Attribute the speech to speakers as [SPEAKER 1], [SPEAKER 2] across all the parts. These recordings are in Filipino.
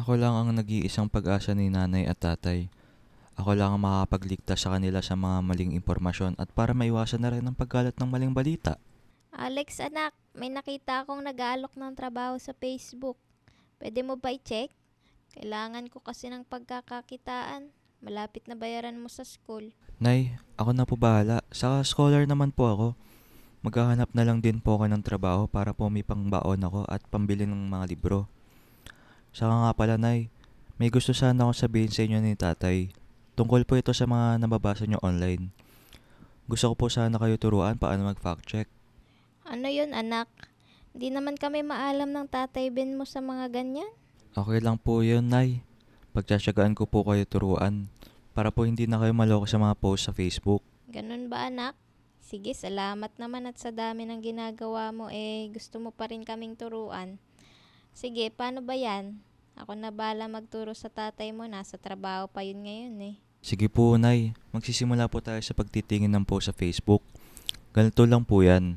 [SPEAKER 1] Ako lang ang nag-iisang pag-asa ni nanay at tatay. Ako lang ang makakapagligtas sa kanila sa mga maling impormasyon at para maiwasan na rin ang paggalat ng maling balita.
[SPEAKER 2] Alex anak, may nakita akong nag-aalok ng trabaho sa Facebook. Pwede mo ba i-check? Kailangan ko kasi ng pagkakakitaan. Malapit na bayaran mo sa school.
[SPEAKER 1] Nay, ako na po bahala. Saka scholar naman po ako. Maghahanap na lang din po ako ng trabaho para po may pangbaon ako at pambili ng mga libro. Saka nga pala nay, may gusto sana akong sabihin sa inyo ni tatay. Tungkol po ito sa mga nababasa nyo online. Gusto ko po sana kayo turuan paano mag-fact check.
[SPEAKER 2] Ano yun anak? Hindi naman kami maalam ng tatay Ben mo sa mga ganyan.
[SPEAKER 1] Okay lang po yun, Nay. Pagtsatsagaan ko po kayo turuan para po hindi na kayo maloko sa mga post sa Facebook.
[SPEAKER 2] Ganun ba anak? Sige, salamat naman at sa dami ng ginagawa mo gusto mo pa rin kaming turuan. Sige, paano ba yan? Ako na bala magturo sa tatay mo, nasa trabaho pa yun ngayon eh.
[SPEAKER 1] Sige po, Nay. Magsisimula po tayo sa pagtitingin ng post sa Facebook. Ganito lang po yan.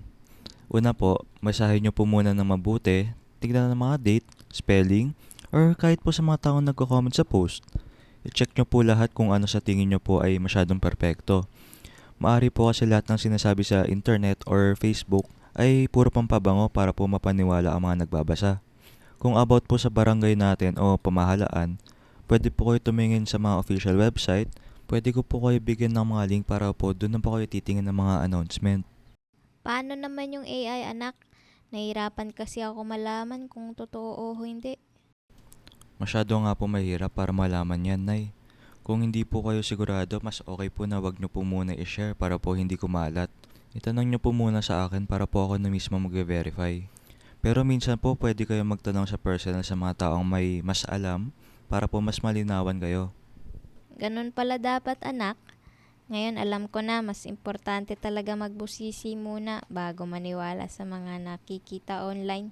[SPEAKER 1] Una po, basahin nyo po muna ng mabuti. Tignan ng mga date, spelling, or kahit po sa mga taong nagko-comment sa post. I-check nyo po lahat kung ano sa tingin nyo po ay masyadong perpekto. Maari po kasi lahat ng sinasabi sa internet or Facebook ay puro pampabango para po mapaniwala ang mga nagbabasa. Kung about po sa barangay natin o pamahalaan, pwede po kayo tumingin sa mga official website. Pwede ko po kayo bigyan ng mga link para po doon na po kayo titingin ng mga announcement.
[SPEAKER 2] Paano naman yung AI anak? Nahirapan kasi ako malaman kung totoo o hindi.
[SPEAKER 1] Masyado nga po mahirap para malaman yan, Nay. Kung hindi po kayo sigurado, mas okay po na wag nyo po muna i-share para po hindi kumalat. Itanong nyo po muna sa akin para po ako na mismo mag-verify. Pero minsan po pwede kayo magtanong sa personal sa mga taong may mas alam para po mas malinawan kayo.
[SPEAKER 2] Ganun pala dapat anak. Ngayon alam ko na mas importante talaga magbusisi muna bago maniwala sa mga nakikita online.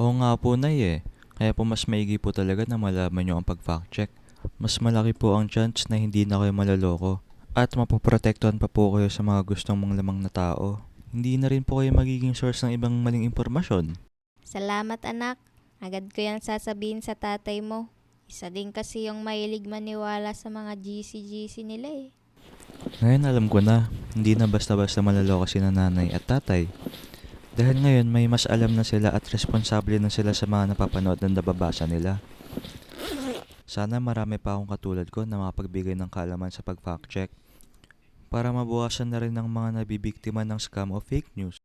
[SPEAKER 1] Oo nga po, Nay eh. Kaya po mas maigi po talaga na malaman nyo ang pag-fact check. Mas malaki po ang chance na hindi na kayo malaloko. At mapoprotektuhan pa po kayo sa mga gustong manglamang na tao. Hindi na rin po kayo magiging source ng ibang maling impormasyon.
[SPEAKER 2] Salamat anak. Agad ko yan sasabihin sa tatay mo. Isa din kasi yung mahilig maniwala sa mga GC-GC nila eh.
[SPEAKER 1] Ngayon alam ko na, hindi na basta-basta malaloko si nanay at tatay. Dahil ngayon may mas alam na sila at responsable na sila sa mga napapanood na nababasa nila. Sana marami pa akong katulad ko na makapagbigay ng kaalaman sa pag-fact check para mabawasan na rin ng mga nabibiktima ng scam o fake news.